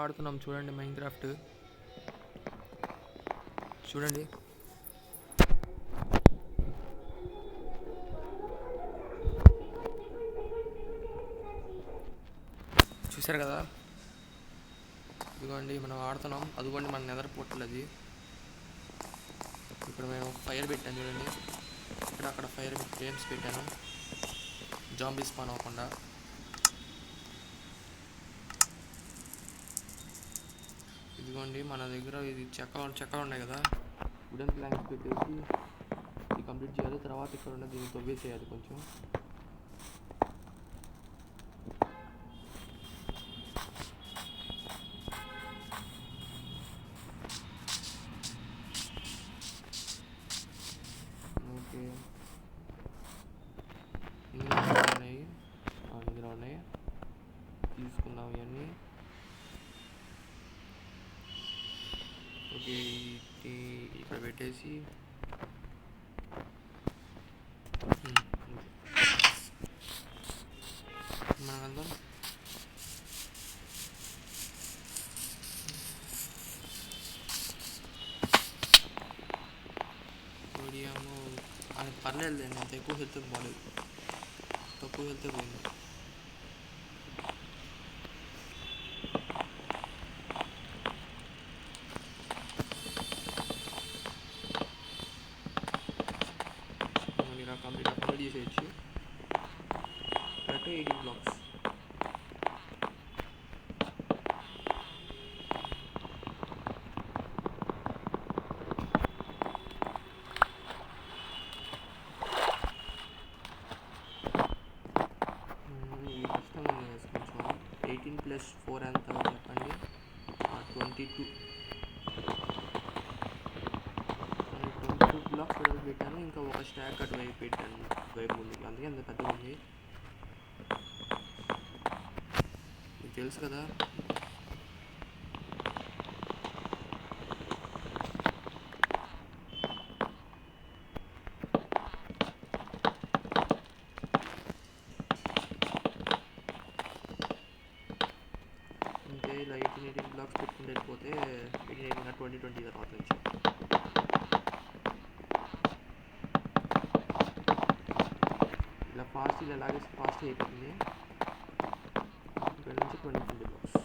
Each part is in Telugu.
ఆడుతున్నాం చూడండి మైన్క్రాఫ్ట్. చూడండి చూసారు కదా, ఇదిగోండి మనం ఆడుతున్నాం. అదిగోండి మన నెదర్ పోర్టల్ అది. ఇక్కడ మేము ఫైర్ పెట్టాను చూడండి, ఇక్కడ అక్కడ ఫైర్ ఫ్లేమ్స్ పెట్టాను జాంబీ స్పాన్ అవ్వకుండా. ఇదిగోండి మన దగ్గర ఇది చెక్కలు ఉన్నాయి కదా, వుడెన్ ప్లాంక్స్ పెట్టేసి ఇది కంప్లీట్ చేయాలి. తర్వాత ఇక్కడ ఉన్న దీన్ని తవ్వేసేయాలి కొంచెం. ఓకే, ఇందులో ఉన్నాయి తీసుకుందాం ఇవన్నీ. ఓకే, ఇక్కడ పెట్టేసి మనం వెళ్దాం. ఓడియాము అది పర్లేదు, నేను ఎక్కువ హెల్త్ బాగాలేదు, తక్కువ హెల్త్ పోయింది. కంప్లీట్ చేసేయచ్చు. Correct 18 blocks. ఇది కష్టంగా ఉంది కొంచెం. 18 + 4 ఎంత చెప్పండి? 22 బ్లాక్స్ వెడల్పు పెట్టాను. ఇంకా ఒక స్టాక్ అటు వైపు పెట్టాను వైపు ముందుకి, అందుకే అంత పెద్దగా ఉంది. మీకు తెలుసు కదా. అంటే ఇలా 18 బ్లాక్స్ పెట్టుకుంటూ వెళ్ళిపోతే 2020 తర్వాత నుంచి ఇలా ఇలా లాగేసి ఫాస్ట్ అయిపోతుంది. ఇక్కడ నుంచి 20 బ్లాక్స్.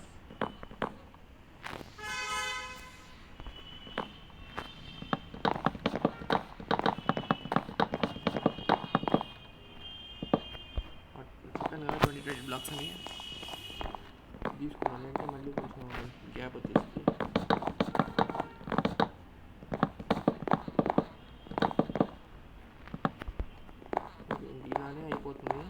చెప్పాను కదా 20 బ్లాక్స్ అని తీసుకున్నాను, అంటే మళ్ళీ కొంచెం గ్యాప్ వచ్చేసింది. ఇలానే అయిపోతుంది.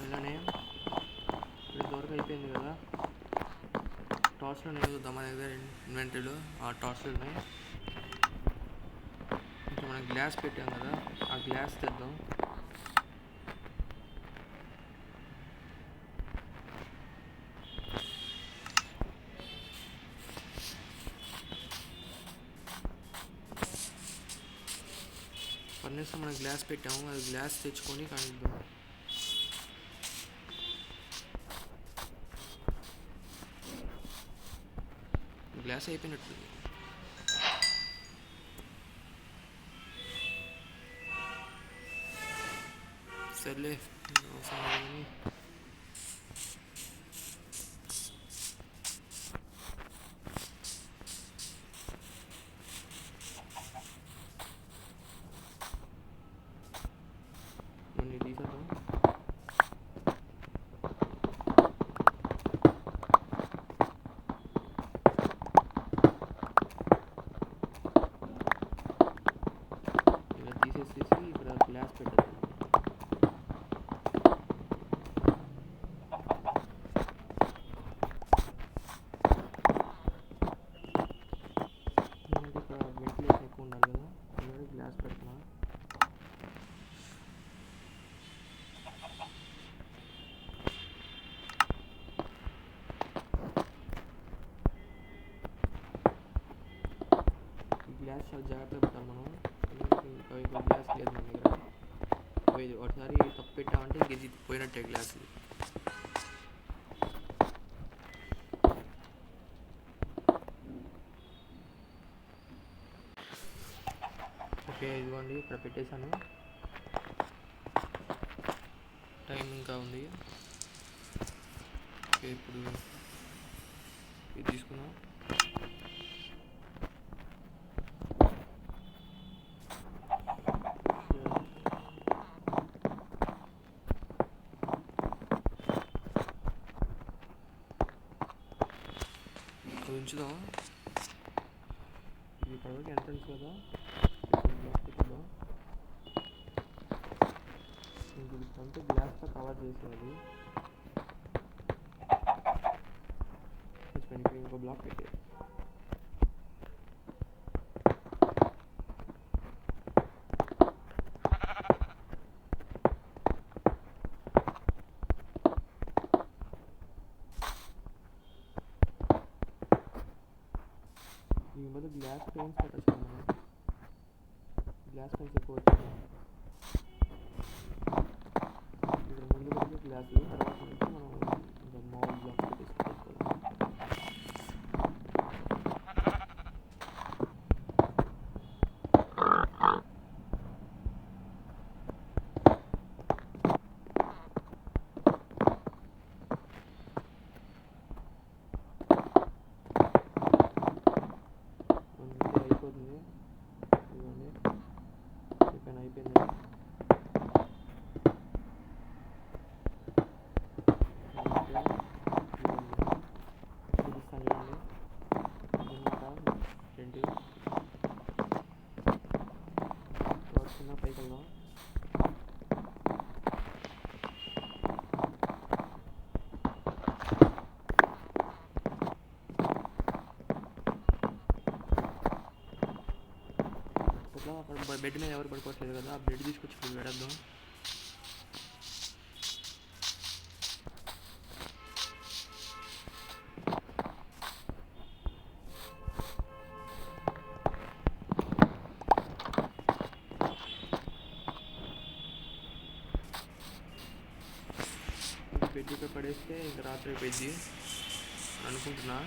ఇలానే ఇంతవరకు అయిపోయింది కదా. టార్చ్లు ఉన్నాయి చూద్దాం మన దగ్గర ఇన్వెంటరీలో. ఆ టార్చ్లు ఉన్నాయి. ఇంకా మనం గ్లాస్ పెట్టాం కదా, ఆ గ్లాస్ తెద్దాం. ఫర్నెస్లో మనం గ్లాస్ పెట్టాము, అది గ్లాస్ తెచ్చుకొని కానిద్దాం. గ్లాస్ అయిపోయినట్టుంది. సర్లే అవసరం. కొన్ని తీసేద్దాం. ఇలా తీసేసేసి ఇక్కడ గ్లాస్ పెట్టేద్దాం. గ్లాస్ చాలా జాగ్రత్తగా పెట్టాలి మనం. ఇంకా గ్లాస్ లేదు మన దగ్గర. ఒకసారి తప్పు పెట్టామంటే ఇంక ఇది పోయినట్టే గ్లాస్. ఓకే ఇదిగోండి ఇక్కడ పెట్టేశాను. టైం ఇంకా ఉంది. ఓకే ఇప్పుడు ఇది తీసుకున్నాం. ఉంచుదాం. ఇది ఇప్పటివరకు ఎంట్రన్స్ కదా, ఇంకంటే గ్లాస్తో కవర్ చేసేది. ఇప్పుడు ఇంకో బ్లాక్ పెట్టేది. ఈ మధ్య గ్లాస్ పెయింట్స్ పెట్టచ్చు మనం. గ్లాస్ పెయింట్స్ ఎక్కువ వచ్చాయి. ఇక్కడ ముందు వరకు గ్లాసు, తర్వాత నుంచి మనం ఇంకా మామూలు బ్లాక్స్ పెట్టేసుకోవాలి. అయిపోతుంది. ఇదిగోండి అయిపోయింది. చూపిస్తాను చూడండి. రెండు చిన్న పైకి వెళ్దాం. అక్కడ బెడ్ మీద ఎవరు పడుకోవట్లేదు కదా, ఆ బెడ్ తీసుకొచ్చి ఇప్పుడు పెడద్దాం. బెడ్ ఇక్కడ పడేస్తే ఇంకా రాత్రి అయిపోయింది అనుకుంటున్నా.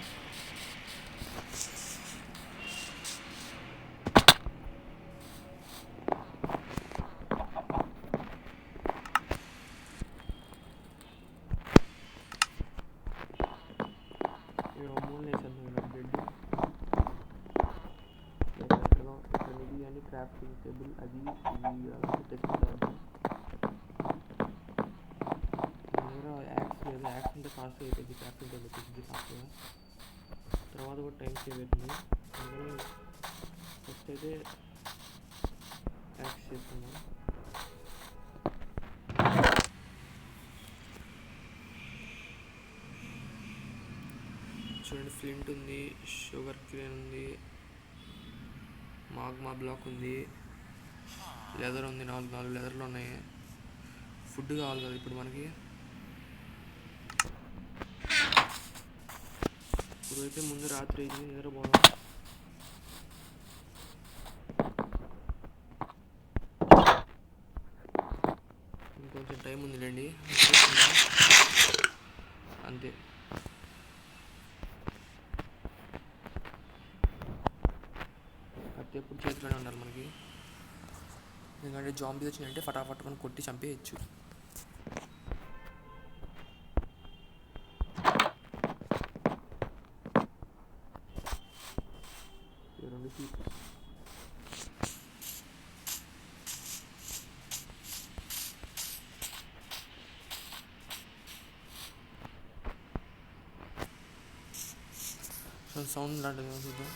క్రాఫ్టింగ్ టేబుల్ అది ఇది తెచ్చుకుంటాను. యాక్స్ లేదు, యాక్స్ అంటే ఫాస్ట్ అయిపోయింది. క్రాఫ్టింగ్ టేబుల్ తెచ్చింది ఫాస్ట్గా, తర్వాత కూడా టైం సేవ్ అవుతుంది. అందుకని ఫస్ట్ అయితే యాక్స్ చేసుకున్నాం. చూడండి ఫ్లింట్ ఉంది, షుగర్ క్రేన్ ఉంది, మాగ్మా బ్లాక్ ఉంది, లెదర్ ఉంది, 4 లెదర్లు ఉన్నాయి. ఫుడ్ కావాలి కదా ఇప్పుడు మనకి. ఇప్పుడైతే ముందు రాత్రి అయింది, నిద్రపోదాం. ఇంకొంచెం టైం ఉందిలేండి, అంతే. కత్తి ఎప్పుడు చేతిలోనే ఉండాలి మనకి, ఎందుకంటే జాంబీస్ వచ్చినాయంటే ఫటాఫట్ మనం కొట్టి చంపేయచ్చు. సౌండ్ లాంటిది చూద్దాం.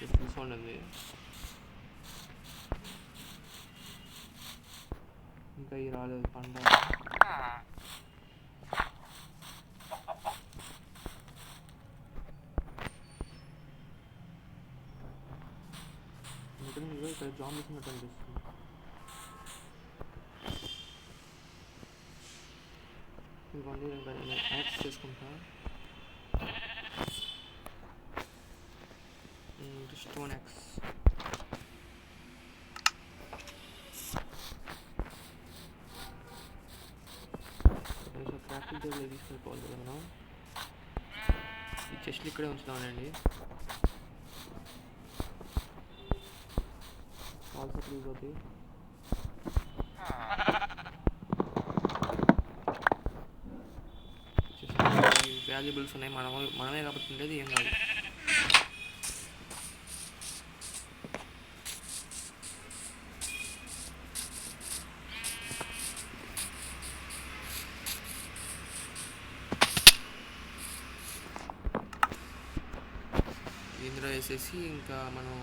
ఎప్పుడు సౌండ్ అది ఇంకా ఈ రాలేదు పంట. ఇక్కడ జామ్ చేసినట్టు అనిపిస్తుంది. ఇవన్నీ ఇంకా నేను యాక్స్ చేసుకుంటా. Stone axe. క్రాఫ్టింగ్ టేబుల్ తీసుకెళ్ళిపోవాలి కదా మనం. ఈ చెస్ట్లు ఇక్కడే ఉంచుదామనండి. ఆల్సో యూజ్ అవుతాయి. వాల్యుబుల్స్ ఉన్నాయి, మనమే కాబట్టి ఉండేది ఏం కాదు. ఇందులో వేసేసి ఇంకా మనం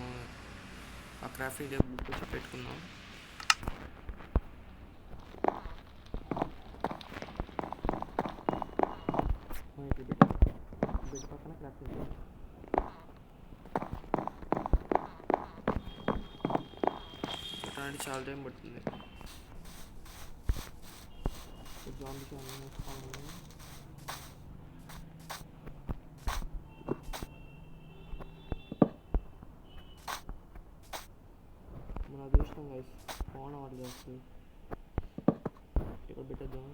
ఆ క్రాఫ్టింగ్ టేబుల్ బుక్ వచ్చి పెట్టుకుందాం. బెడ్ పక్కన క్రాఫ్టింగ్ టేబుల్. పెట్టడానికి చాలా టైం పడుతుంది. జాంబీస్ మన అదృష్టం గైస్, ఫోన్ ఆర్డర్ చేస్తుంది. ఇక్కడ పెట్టేద్దాం.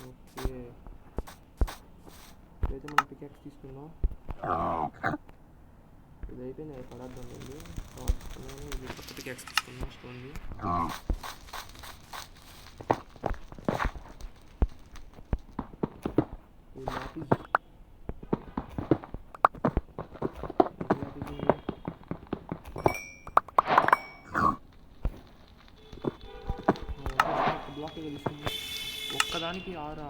ఓకే, అయితే మనం పికాక్స్ తీసుకుందాం. ఇది అయిపోయింది, అది పడద్దాం. ఇది కొత్త పికాక్స్ తీసుకుందాం స్టోన్ది. బ్లాక్ తెలుస్తుంది ఒక్కదానికి 6.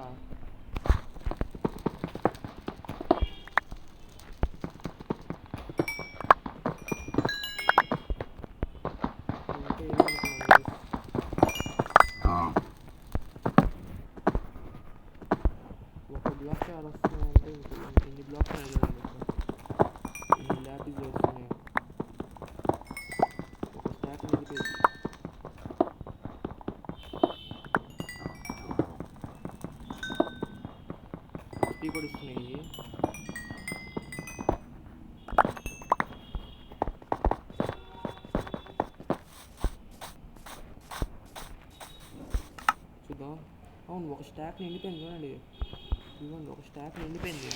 ఒక బ్లాక్ 6 వస్తున్నాయంటే ఎన్ని బ్లాక్స్ ఉన్నాయి ఎన్ని ల్యాపిస్ వస్తున్నాయి. ఒక స్టాక్ నిలిపేది. స్పీ కూడా ఇస్తున్నాయి. చూద్దాం. అవును, ఒక స్టాక్ నిండిపోయింది చూడండి. ఇవ్వండి, ఒక స్టాక్ నిండిపోయింది.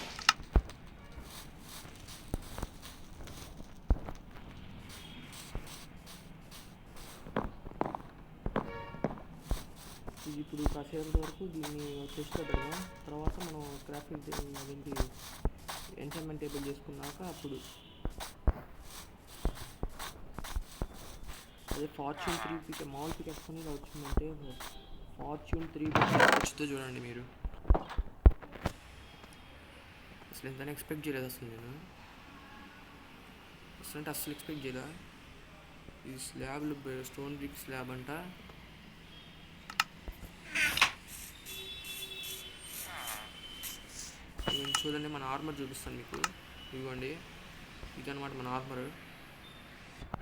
ఇప్పుడు కాసేపటి వరకు దీన్ని టెస్ట్లో పెడదాం. తర్వాత మనం క్రాఫ్టింగ్ అదేంటి ఎంచర్మెంట్ టేబుల్ చేసుకున్నాక అప్పుడు అదే ఫార్చ్యూన్ 3 పిక్ మామూలు పికెట్స్ అని ఇలా వచ్చిందంటే ఫార్చ్యూన్ 3 వచ్చుతో చూడండి మీరు. అసలు ఎంతైనా ఎక్స్పెక్ట్ చేయలేదు అసలు నేను. అసలు ఎక్స్పెక్ట్ చేయలే. ఈ స్లాబ్లు స్టోన్ బ్రిక్ స్లాబ్ అంట. చూడండి, మన ఆర్మర్ చూపిస్తాను మీకు. ఇదిగోండి, ఇదన్నమాట మన ఆర్మర్.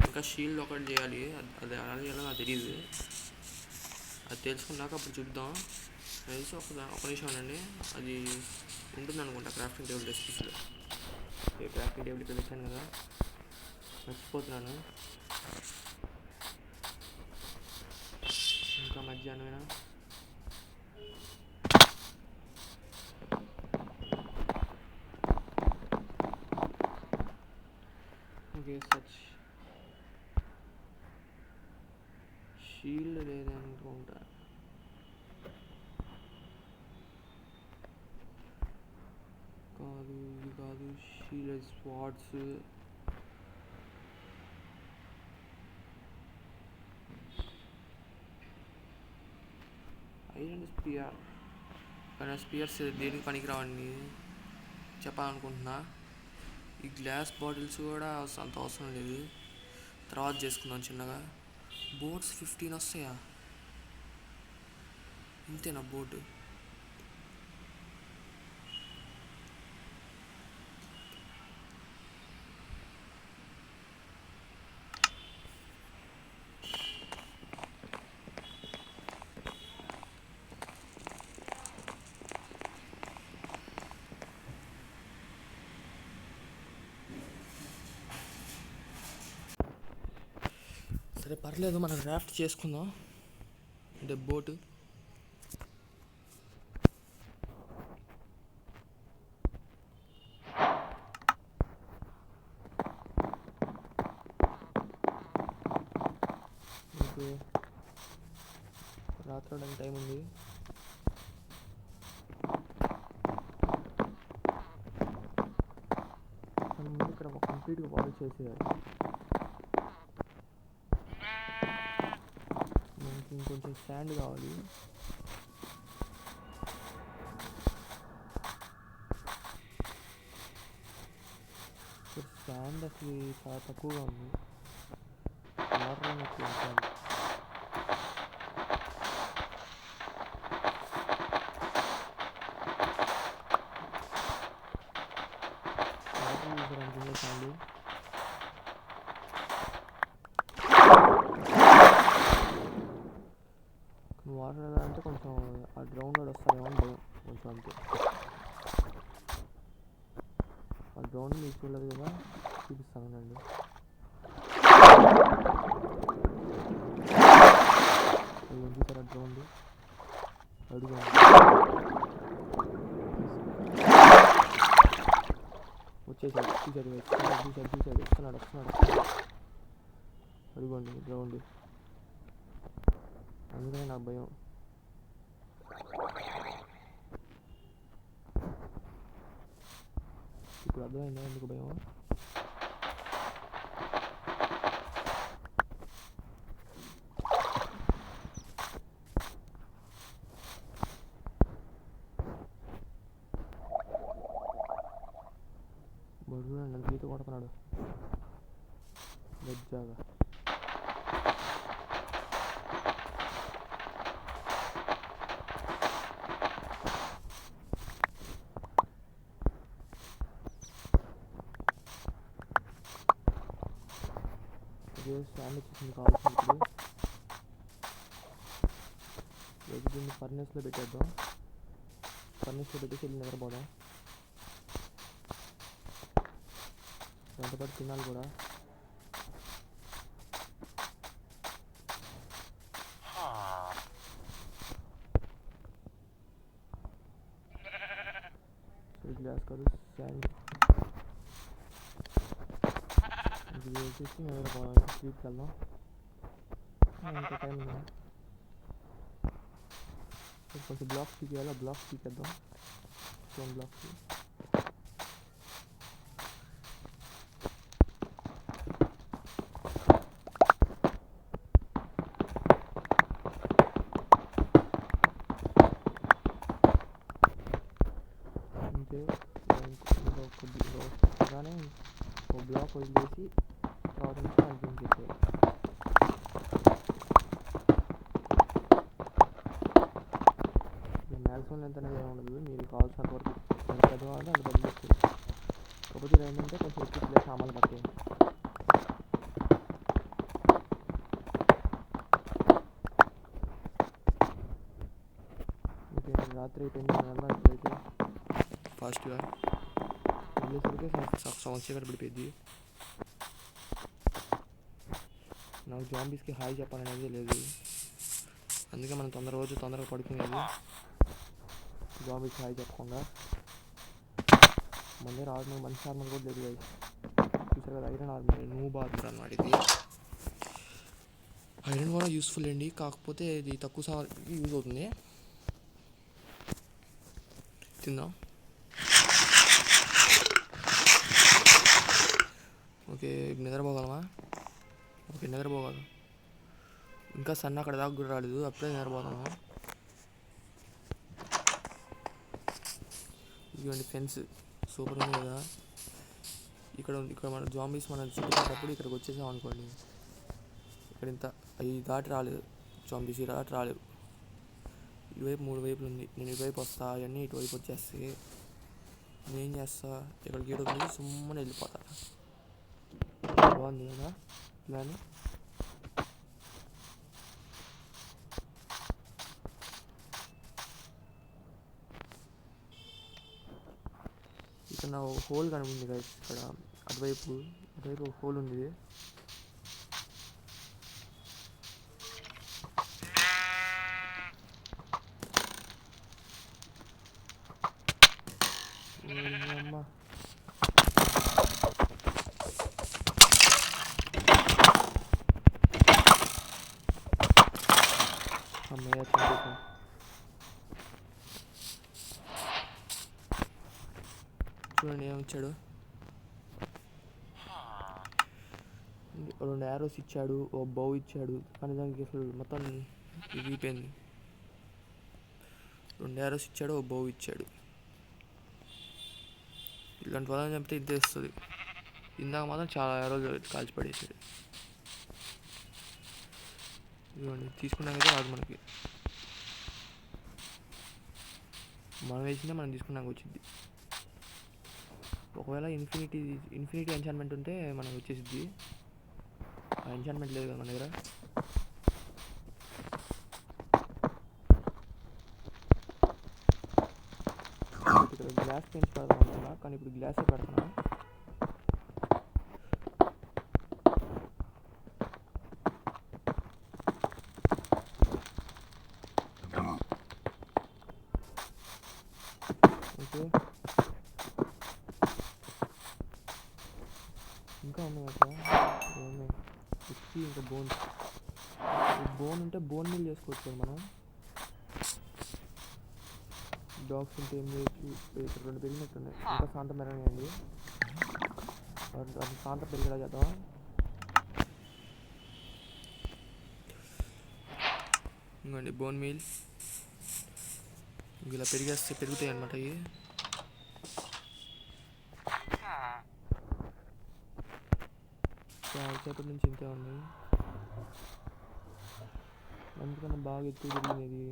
ఇంకా షీల్డ్ ఒకటి చేయాలి, అది ఎలా చేయాలో నాకు తెలియదు. అది తెలుసుకున్నాక అప్పుడు చూద్దాం. తెలిసి ఒక నిమిషం అండి. అది ఉంటుంది అనుకుంటా క్రాఫ్టింగ్ టేబుల్ రెసిపీస్లో. క్రాఫ్టింగ్ టేబుల్ ఇక్కడ తెచ్చాను కదా, మర్చిపోతున్నాను. ఇంకా మధ్యాహ్నమేనా? ఓకే, సచ్ షీల్డ్ లేదనుకుంటా. కాదు, ఇది కాదు. Shield swords. Iron spear. కానీ స్పియర్స్ దేనికి పనికిరావని చెప్పాలనుకుంటున్నా. ఈ గ్లాస్ బాటిల్స్ కూడా అంత అవసరం లేదు, తర్వాత చేసుకుందాం చిన్నగా. బోట్స్ 15 వస్తాయా? ఇంతేనా బోట్? సరే పర్లేదు, మనం రాఫ్ట్ చేసుకుందాం, అంటే బోటు. ఓకే, రాత్రి టైం ఉంది. ముందు ఇక్కడ కంప్లీట్గా వాల్ చేసేయాలి. మనకి ఇంకొంచెం స్టాండ్ కావాలి. స్టాండ్ అసలు చాలా తక్కువగా ఉంది, వాటర్ ఎక్కువ ఉంచాలి. వాటర్ యూజర్ అనుకుంటే చాలు. వాటర్ ఎలా అంటే కొంచెం ఆ గ్రౌండ్ వాడు వస్తారేమో అని భయం కొంచెం, అంతే. ఆ గ్రౌండ్ మీకు చూడలేదు కదా, చూపిస్తానండి. చూసారా గ్రౌండ్ అడుగు వచ్చేసాడు, చూసాడు వస్తున్నాడు. అడుగోండి గ్రౌండ్, అందుకనే నాకు భయం. ఇప్పుడు అర్థమైందా ఎందుకు భయం? బరువు నన్ను గీత కొడుతున్నాడు గజ్జాగా. స్టాండ్ వచ్చేసింది కావాల్సిన. ఇప్పుడు దీన్ని ఫర్నెస్లో పెట్టేద్దాం. ఫర్నెస్లో పెట్టేసి వెళ్ళి నిద్రపోదాం. వెంటబడి తినాలి కూడా. గ్లాస్ కాదు స్టాండ్ ఇది వేసేసి నిద్రపోదాం. స్లీప్కి వెళ్దాం. ఇంకా టైం ఉందా? కొంచెం బ్లాక్స్ తీయాలి, ఆ బ్లాక్స్ తీసేద్దాం. Stone blocks. అంతే, కానీ ఒక బ్లాక్ వదిలేసి తర్వాత నుంచి కంటిన్యూ చేసేయాలి. మ్యాక్సిమం ఎంత అనేది ఉండదు, మీరు కావాల్సినంత వరకు ఎంత చదవాలి అంత చదివిస్తుంది. కాకపోతే ఏంటంటే కొంచెం ఎక్కువ ప్లేస్ సామాన్లు పట్టాయి. ఓకే, రాత్రి అయిపోయింది, వెళ్దాం. ఇప్పుడైతే ఫాస్ట్గా వెళ్ళేసరికి సగం చీకటి పడిపోయింది. నాకు జాంబీస్కి హాయ్ చెప్పాలనేది లేదు, అందుకే మనం తొందరగా పడుకునేది. జాంబీస్కి హాయ్ చెప్పకుండా మన దగ్గర ఆర్మర్, మంచి ఆర్మర్ కూడా లేదు. చూసారు కదా, ఐరన్ ఆర్మర్, నూబ్ ఆర్మర్ అన్నమాట. ఇది ఐరన్ కూడా యూస్ఫుల్ అండి, కాకపోతే ఇది తక్కువ సార్లు యూజ్ అవుతుంది. తిందాం. ఓకే, నిద్రపోగలమా? ఓకే, నిద్రపోగలం. ఇంకా సన్న అక్కడ దాకా కూడా రాలేదు, అప్పుడే నిద్రపోతాము. ఇదిగోండి ఫెన్స్, సూపర్ ఉంది కదా. ఇక్కడ మన జాంబీస్ మనం చుట్టుకున్నప్పుడు ఇక్కడికి వచ్చేసాం అనుకోండి, ఇక్కడ ఇంత అవి దాటి రాలేదు, జాంబీస్ దాటి రాలేవు. ఇటువైపు 3 వైపులు ఉంది, నేను ఇటువైపు వస్తా, అవన్నీ ఇటువైపు వచ్చేస్తాయి. నేనేం చేస్తా, ఇక్కడ గీడ ఉంది, సుమ్మని వెళ్ళిపోతా. బాగుంది కదా ప్లాన్. ఇక్కడ నా ఒక హోల్ కనిపింది కదా, ఇక్కడ అటువైపు ఒక హోల్ ఉంది. అమ్మ అమ్మయ్య చంపేసాం. చూడండి ఏమిచ్చాడు, 2 యారోస్ ఇచ్చాడు, ఓ బౌ ఇచ్చాడు. కానీ దానికి అసలు మొత్తం ఇరిగిపోయింది. 2 యారోస్ ఇచ్చాడు, ఓ బౌ ఇచ్చాడు. ఇలాంటి వాళ్ళని చంపితే ఇంతే వస్తుంది. ఇందాక మాత్రం చాలా యారోలు కాల్చి పడేసాడు. ఇదిగోండి తీసుకున్నాకైతే రాదు మనకి, మనం వేసిందే మనం తీసుకున్నాక వచ్చింది. ఒకవేళ ఇన్ఫినిటీ ఎన్చాన్మెంట్ ఉంటే మనకు వచ్చేసిద్ది. ఆ ఎన్చాన్మెంట్ లేదు కదా మన దగ్గర. ఇక్కడ గ్లాస్ పెయింట్స్ పెడదాం అనుకున్నా, కానీ ఇప్పుడు గ్లాసే పెడుతున్నా. ఓకే ఇంకా ఉన్నాయి అక్కడ, ఉన్నాయి వచ్చి ఇంకా బోన్ ఉంటే బోన్ మిల్ చేసుకోవచ్చు కదా మనం. డాగ్స్ ఉంటే ఏం చేయొచ్చు, 2 పెరిగినట్టున్నాయి. ఇంకా శాంతం పెరగనియండి, అది శాంతం పెరిగేలా చేద్దాం. ఇంకోండి బోన్ మీల్ ఇలా పెరుగుతాయి అన్నమాట. ఇవి చాలాసేపటి నుంచి ఇంతే ఉంది, అందుకన్నా బాగా ఎక్కువ పెరిగినది.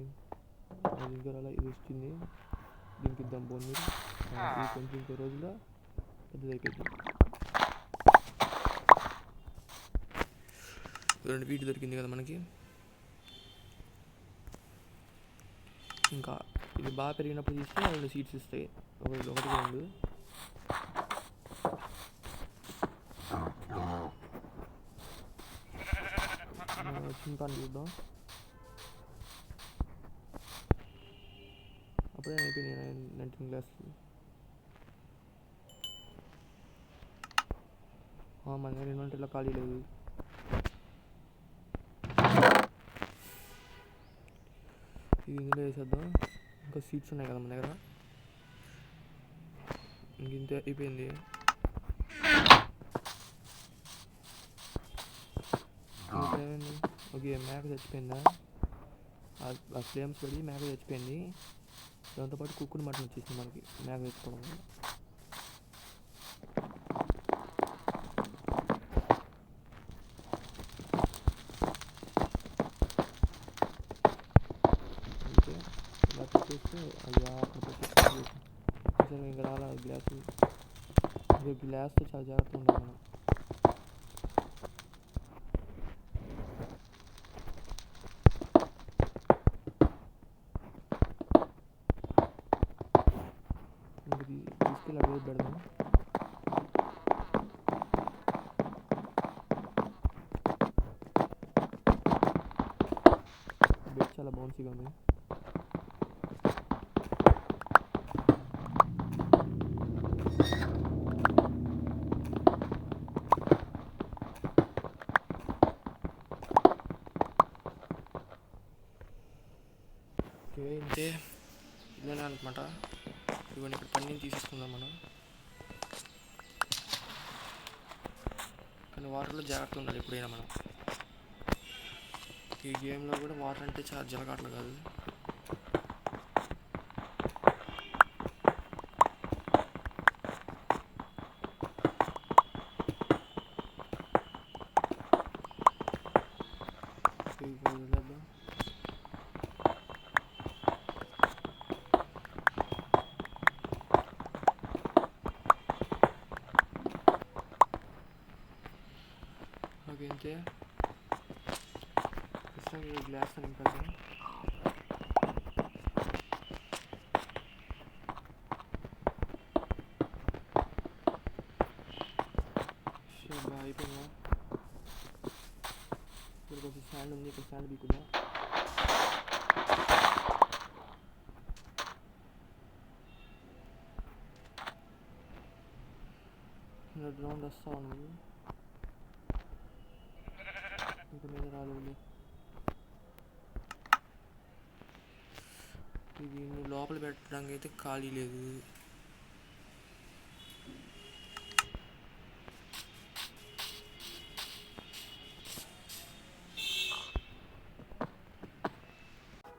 అది ఇంకా అలా ఇది వచ్చింది, దీనికి ఇద్దాం బోన్ మీల్. ఇది కొంచెం ఇంకో రోజుల్లో పెద్దదైపోయింది. 2 వీటి దొరికింది కదా మనకి. ఇంకా ఇది బాగా పెరిగినప్పుడు తీస్తే 2 సీడ్స్ ఇస్తాయి, ఒకటి 2. చింపాన్ని చూద్దాం. అప్పుడే అయిపోయినాయి 19 గ్లాసులు. మన దగ్గర ఇన్వెంటరీలో ఖాళీ లేదు. ఇది ఇందులో వేసేద్దాం. ఇంకా సీడ్స్ ఉన్నాయి కదా మన దగ్గర, ఇంత అయిపోయింది. ఏమైంది, ఓకే మేక చచ్చిపోయిందా, ఆ ఫ్లేమ్స్ పడి మేక చచ్చిపోయింది. దాంతోపాటు కుక్కుడు మటన్ వచ్చేసింది మనకి మేక చచ్చిపోవడం వల్ల. అయితే ఇలా పెట్టేస్తే అది ఇంకా రాలా గ్లాస్తో చాలా జాగ్రత్తగా ఉండాలి మనం. తీసుకెళ్ళి అడుగు పెడదాం. బెడ్ చాలా బౌన్సీగా ఉంది. ఓకే ఇంతే, ఇదేనా అనమాట. ఇవన్నీ ఇక్కడ పన్నీని తీసేసుకుందాం మనం. కానీ వాటర్లో జాగ్రత్తగా ఉండాలి ఎప్పుడైనా మనం. ఈ గేమ్లో కూడా వాటర్ అంటే చాలా జలగాట్లు కాదు. ఓకే ఇంతే, గ్లాస్ నింపాలి. బాగా అయిపోయిందా, ఇక్కడ కొంచెం స్టాండ్ ఉంది, ఇక్కడ స్టాండ్ బీకుదా. గ్రౌండ్ వస్తావు నువ్వు ఇంక మీద రాలేదు. ఇది నువ్వు లోపల పెట్టడానికి అయితే ఖాళీ లేదు.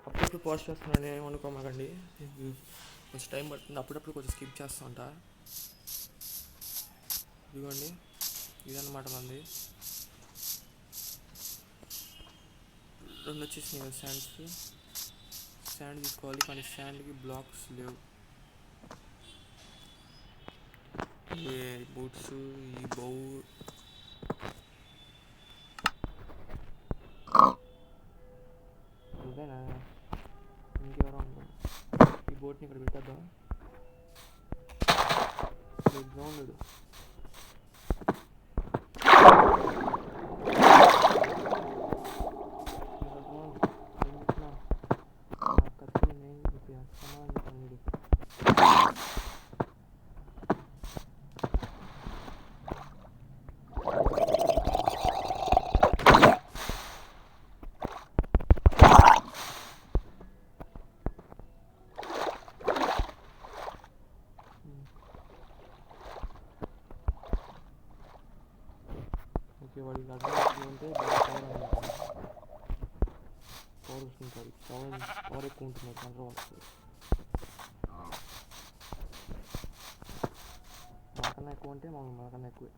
అప్పుడప్పుడు పోస్ట్ చేస్తున్నాను ఏమనుకోమాకండి, కొంచెం టైం పడుతుంది, అప్పుడప్పుడు కొంచెం స్కిప్ చేస్తూ ఉంటా. ఇదిగోండి ఇదన్నమాట మంది 2 వచ్చేసినాయి కదా శాండ్ తీసుకోవాలి, కానీ శాండ్కి బ్లాక్స్ లేవు. ఈ బూట్స్, ఈ బౌ, ఇదేనా ఇంకెవరో ఉంటుంది. ఈ బోట్ని ఇక్కడ పెట్టేద్దాం. గ్రౌండ్ వాడికి అడ్వాన్స్ ఉంటే పవర్ వస్తుంటుంది, పవర్ ఎక్కువ ఉంటుంది కంట్రోల్ వస్తుంది. మాకన్నా ఎక్కువ ఉంటే మాకన్నా ఎక్కువే.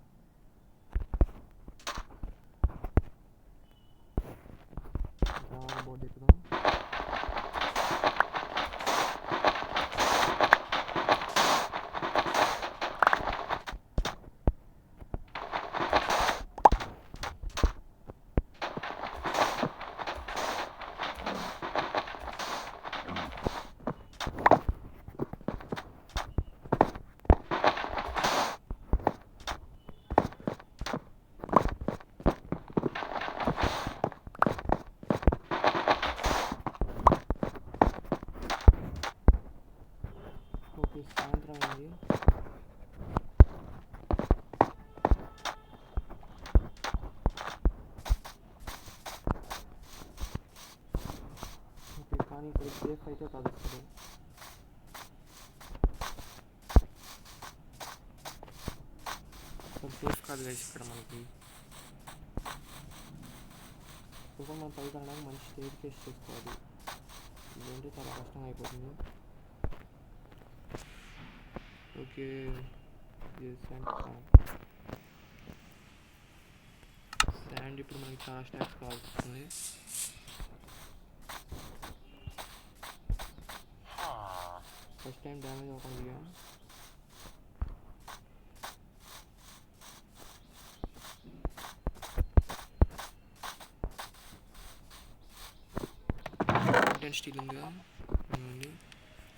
బోర్డు ఎక్కుదాం. సాయంత్రం అయింది. ఓకే, కానీ ఇక్కడ సేఫ్ అయితే కాదు. ఇక్కడ సేఫ్ కాదు గైస్. ఇక్కడ మనకి ఇప్పుడు మనం పైకి వెళ్ళడానికి మంచి స్టేర్ కేస్ చేసుకోవాలి, ఇదంటే చాలా కష్టం అయిపోతుంది. ఓకే, శాండ్ ఇప్పుడు మనకి చాలా స్టాక్స్ కావాల్సింది. ఫస్ట్ టైం డ్యామేజ్ అవ్వకుండా ఫ్లింట్ స్టీల్ ఉందిగా,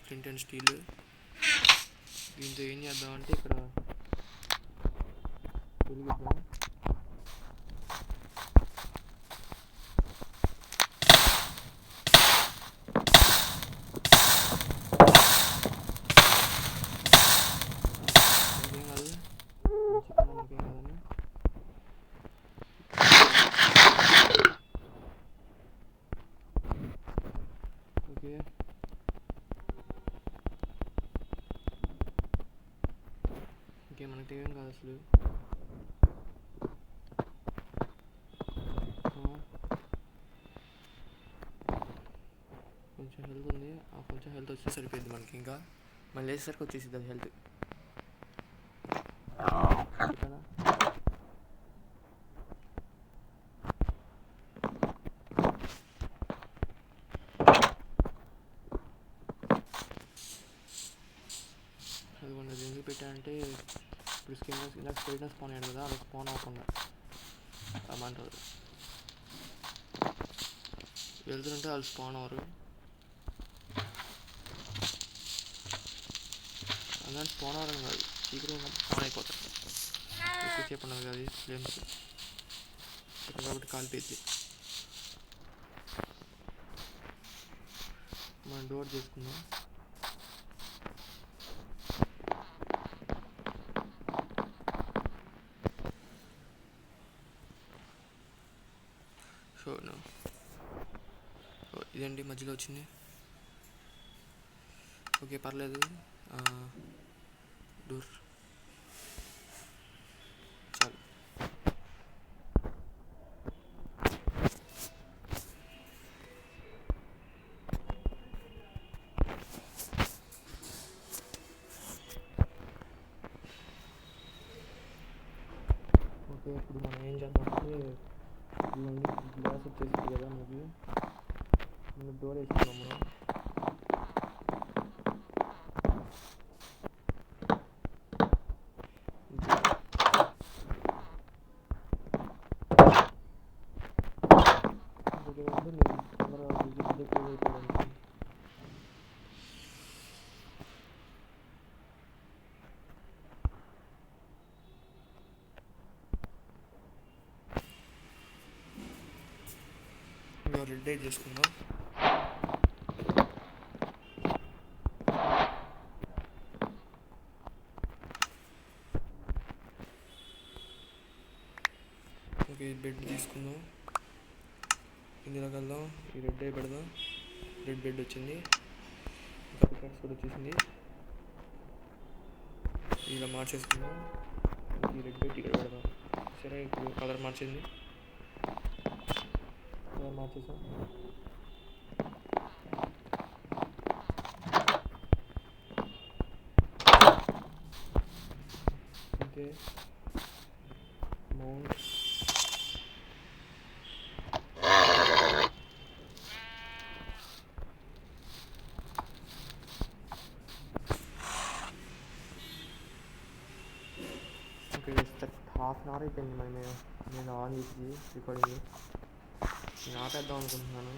ఫ్లింట్ అండ్ స్టీల్. దీంతో ఏం చేద్దామంటే ఇక్కడ వెలిగిద్దాం. ఇంకేం కాదు, ఇంకేం కాదని. ఓకే, ఇంకేం మనకి ఏం కాదు అసలు. కొంచెం హెల్త్ ఉంది, ఆ కొంచెం హెల్త్ వచ్చే సరిపోయింది మనకి. ఇంకా మళ్ళీ వేసేసరికి వచ్చేసింది అది హెల్త్. కదా అదిగోండి, అది ఎందుకు పెట్టానంటే ఇప్పుడు స్కెల్టన్ స్పాన్ అయ్యాడు కదా, అలా స్పాన్ అవ్వకుండా అమ్మంటారు. వెళ్తుంటే వాళ్ళు స్పాన్ అవ్వరు, అందుకని స్పాన్ అవ్వడం కాదు, చీకటి స్పాన్ అయిపోతారు. ఎక్కువసేపు ఉన్నది కదా ఫ్లేమ్స్ కాబట్టి కాలిపోయింది. మనం డోర్ చేసుకుందాం. సో ఇదండి మధ్యలో వచ్చింది. ఓకే పర్లేదు. డోర్ చాలు. ఓకే ఇప్పుడు మనం ఏం చేద్దామంటే ఇవన్నీ గ్లాస్ వచ్చేసింది కదా మనకి, డోర్ వేసుకున్నాం మనం. రెడ్ లైట్ చేసుకుందాం. ఓకే బెడ్ తీసుకుందాం, ఇందులో వెళ్దాం. ఈ రెడ్ లైట్ పెడదాం. రెడ్ బెడ్ వచ్చింది, ఇంకా పికెట్స్ కూడా వచ్చేసింది. ఇలా మార్చేసుకుందాం. ఈ రెడ్ బెడ్ ఇక్కడ పెడదాం. సరే ఇప్పుడు కలర్ మార్చింది, కలర్ మార్చేసాం. Okay mount okay. 1/2 అవర్ అయిపోయింది మరి నేను ఆన్ చేసి రికార్డింగ్. నేను ఆపేద్దాం అనుకుంటున్నాను.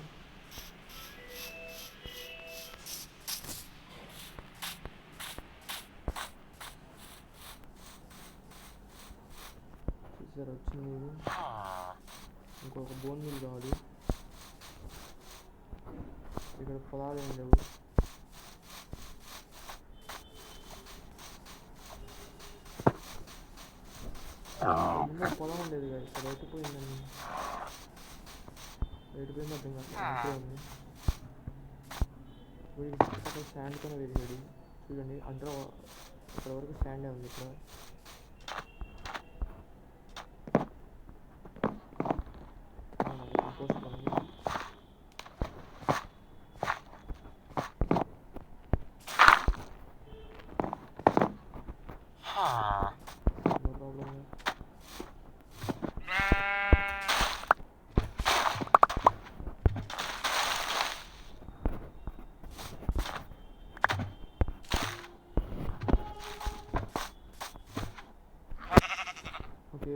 చూసారు వచ్చింది. ఇంకొక బోన్ మీల్ కావాలి. ఇక్కడ పొలాలు ఏం లేవు. ముందు పొలం ఉండేది కదా, ఇక్కడ రైతు పోయిందండి. రైతు పోయింది అర్థం కాదు ఉంది. వీడి స్టాండ్తోనే వేసాడు చూడండి. అంటే ఇక్కడ వరకు స్టాండే ఉంది. ఇక్కడ కంపోస్ట్ పనులు. No problem. ఓకే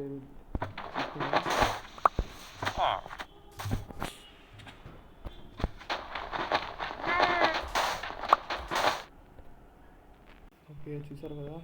ఓకే చూసారు కదా.